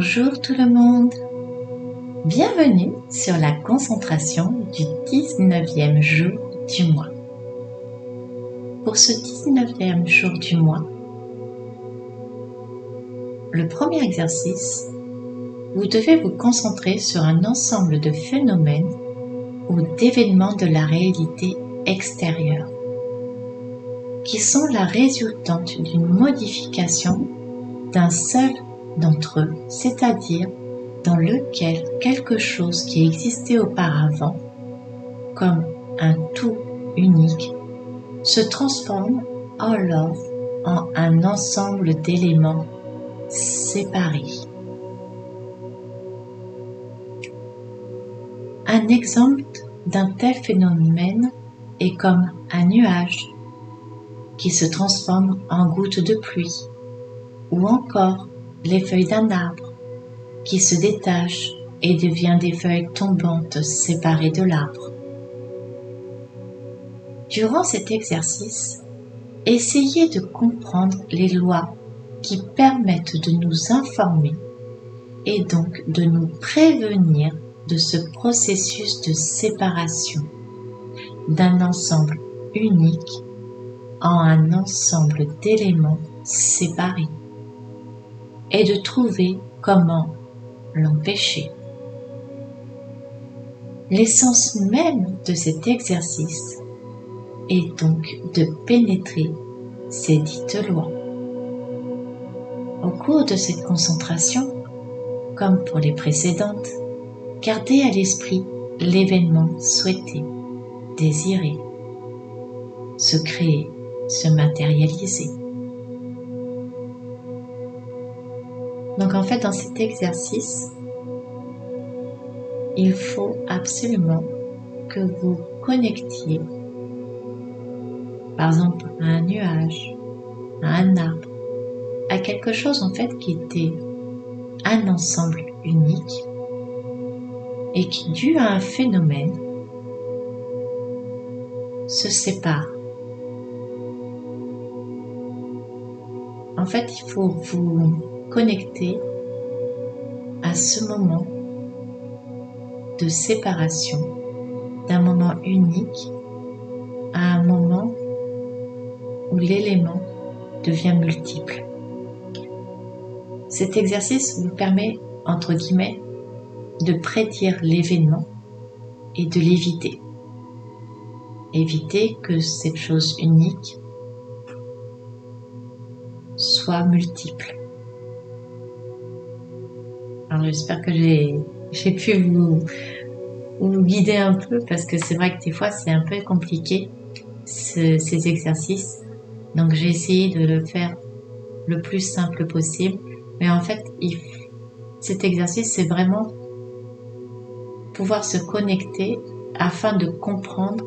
Bonjour tout le monde, bienvenue sur la concentration du 19e jour du mois. Pour ce 19e jour du mois, le premier exercice, vous devez vous concentrer sur un ensemble de phénomènes ou d'événements de la réalité extérieure qui sont la résultante d'une modification d'un seul d'entre eux, c'est-à-dire dans lequel quelque chose qui existait auparavant, comme un tout unique, se transforme alors en un ensemble d'éléments séparés. Un exemple d'un tel phénomène est comme un nuage qui se transforme en goutte de pluie, ou encore les feuilles d'un arbre qui se détachent et devient des feuilles tombantes séparées de l'arbre. Durant cet exercice, essayez de comprendre les lois qui permettent de nous informer et donc de nous prévenir de ce processus de séparation d'un ensemble unique en un ensemble d'éléments séparés et de trouver comment l'empêcher. L'essence même de cet exercice est donc de pénétrer ces dites lois. Au cours de cette concentration, comme pour les précédentes, gardez à l'esprit l'événement souhaité, désiré, se créer, se matérialiser. Donc en fait, dans cet exercice, il faut absolument que vous connectiez, par exemple, à un nuage, à un arbre, à quelque chose en fait qui était un ensemble unique et qui, dû à un phénomène, se sépare. En fait, il faut vous connecter à ce moment de séparation, d'un moment unique à un moment où l'élément devient multiple. Cet exercice vous permet, entre guillemets, de prédire l'événement et de l'éviter. Éviter que cette chose unique soit multiple. Alors j'espère que j'ai pu vous guider un peu, parce que c'est vrai que des fois c'est un peu compliqué ces exercices. Donc j'ai essayé de le faire le plus simple possible. Mais en fait, cet exercice, c'est vraiment pouvoir se connecter afin de comprendre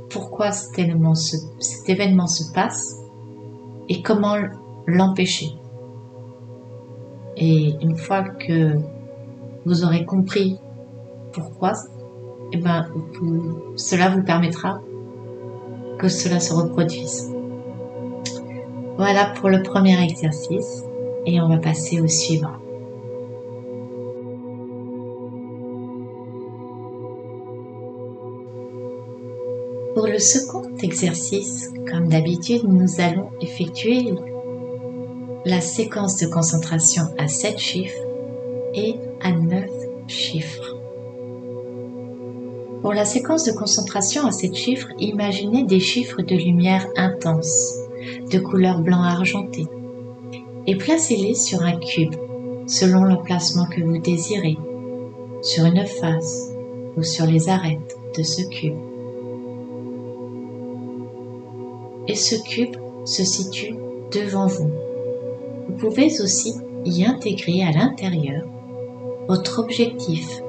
pourquoi cet événement se passe et comment l'empêcher. Et une fois que vous aurez compris pourquoi, cela vous permettra que cela se reproduise. Voilà pour le premier exercice et on va passer au suivant. Pour le second exercice, comme d'habitude, nous allons effectuer la séquence de concentration à 7 chiffres et à 9 chiffres. Pour la séquence de concentration à 7 chiffres, imaginez des chiffres de lumière intense, de couleur blanc argenté, et placez-les sur un cube, selon l'emplacement que vous désirez, sur une face ou sur les arêtes de ce cube. Et ce cube se situe devant vous. Vous pouvez aussi y intégrer à l'intérieur votre objectif,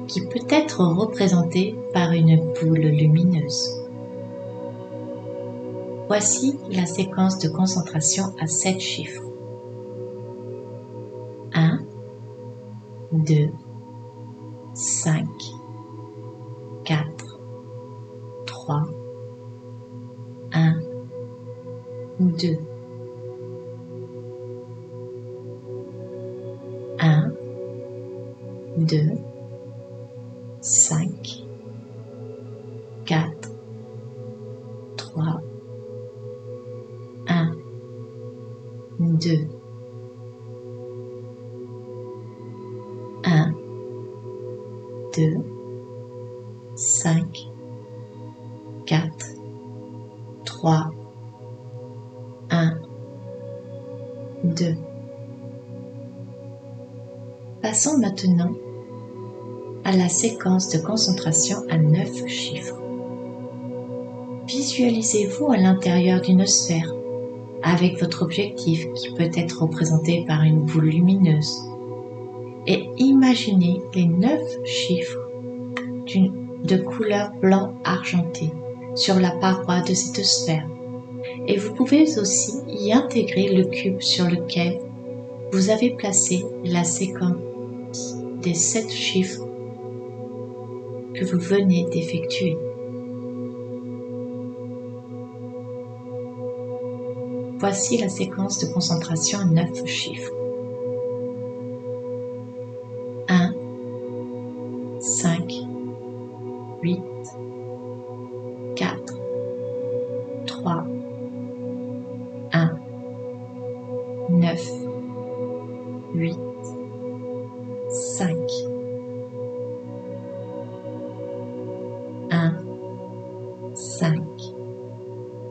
qui peut être représenté par une boule lumineuse. Voici la séquence de concentration à 7 chiffres. 1, 2, 5, 4, 3, 1, 2, 1, 2, 5, 4, 3, 1, 2, 1, 2, 5, 4, 3, 1, 2. Passons maintenant à la séquence de concentration à 9 chiffres. Visualisez-vous à l'intérieur d'une sphère avec votre objectif qui peut être représenté par une boule lumineuse et imaginez les 9 chiffres de couleur blanc argenté sur la paroi de cette sphère. Et vous pouvez aussi y intégrer le cube sur lequel vous avez placé la séquence des 7 chiffres que vous venez d'effectuer. Voici la séquence de concentration à 9 chiffres. 1, 5, 8, 4, 3, 1, 9, 8, 5, 1, 5,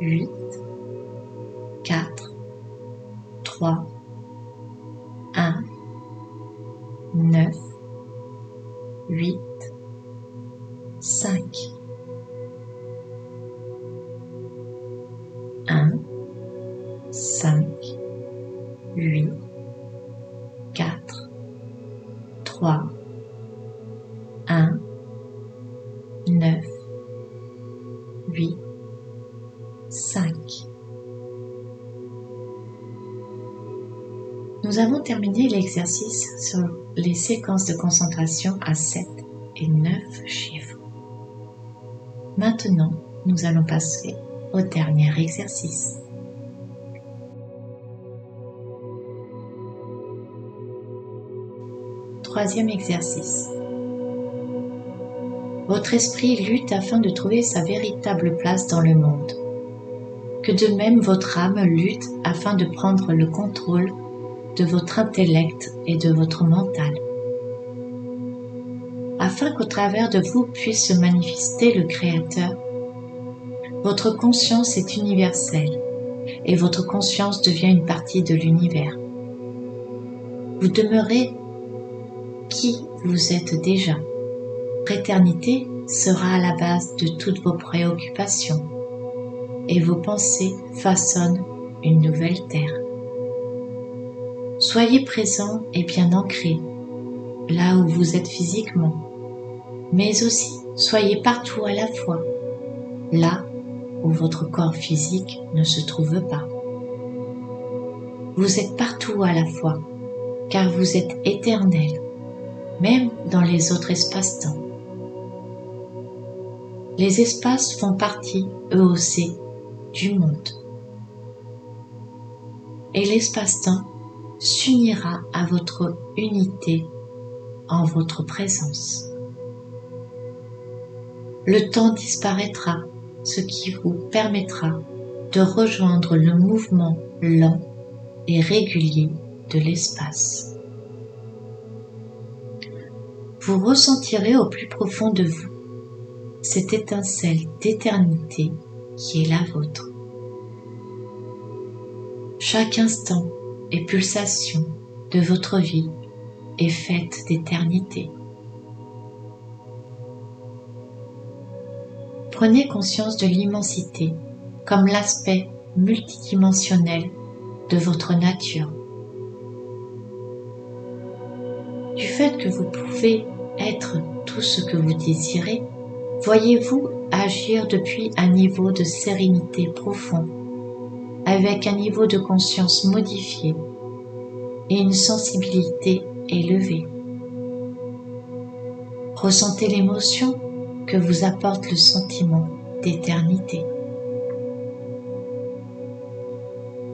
8, 4, 3, 1, 9, 8, 5, 1, 5, 8, 4, 3, 1, 9, 8, 5. Nous avons terminé l'exercice sur les séquences de concentration à 7 et 9 chiffres. Maintenant, nous allons passer au dernier exercice. Troisième exercice. Votre esprit lutte afin de trouver sa véritable place dans le monde. Que de même votre âme lutte afin de prendre le contrôle de votre intellect et de votre mental, afin qu'au travers de vous puisse se manifester le Créateur. Votre conscience est universelle et votre conscience devient une partie de l'univers. Vous demeurez qui vous êtes déjà. Votre éternité sera à la base de toutes vos préoccupations et vos pensées façonnent une nouvelle terre. Soyez présent et bien ancré, là où vous êtes physiquement, mais aussi soyez partout à la fois, là où votre corps physique ne se trouve pas. Vous êtes partout à la fois, car vous êtes éternel, même dans les autres espaces-temps. Les espaces font partie, eux aussi, du monde. Et l'espace-temps s'unira à votre unité en votre présence. Le temps disparaîtra, ce qui vous permettra de rejoindre le mouvement lent et régulier de l'espace. Vous ressentirez au plus profond de vous cette étincelle d'éternité qui est la vôtre. Chaque instant et pulsation de votre vie est faite d'éternité. Prenez conscience de l'immensité comme l'aspect multidimensionnel de votre nature. Du fait que vous pouvez être tout ce que vous désirez, voyez-vous agir depuis un niveau de sérénité profond, avec un niveau de conscience modifié et une sensibilité élevée. Ressentez l'émotion que vous apporte le sentiment d'éternité.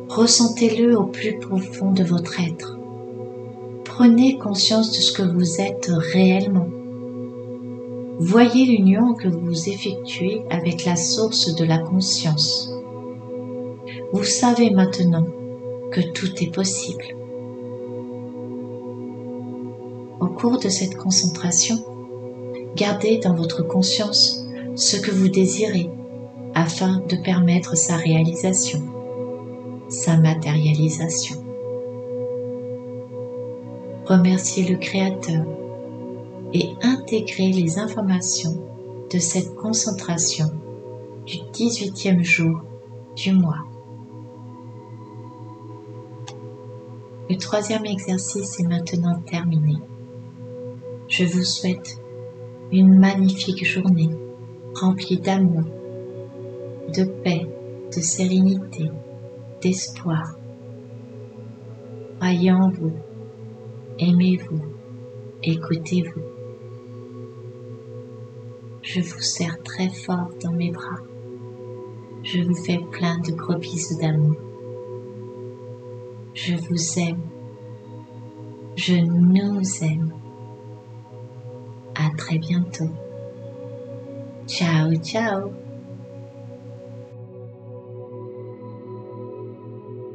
Ressentez-le au plus profond de votre être. Prenez conscience de ce que vous êtes réellement. Voyez l'union que vous effectuez avec la source de la conscience. Vous savez maintenant que tout est possible. Au cours de cette concentration, gardez dans votre conscience ce que vous désirez afin de permettre sa réalisation, sa matérialisation. Remerciez le Créateur et intégrez les informations de cette concentration du 18e jour du mois. Le 3e exercice est maintenant terminé. Je vous souhaite une magnifique journée remplie d'amour, de paix, de sérénité, d'espoir. Croyez en vous, aimez-vous, écoutez-vous. Je vous serre très fort dans mes bras. Je vous fais plein de gros bisous d'amour. Je vous aime. Je nous aime. À très bientôt. Ciao, ciao.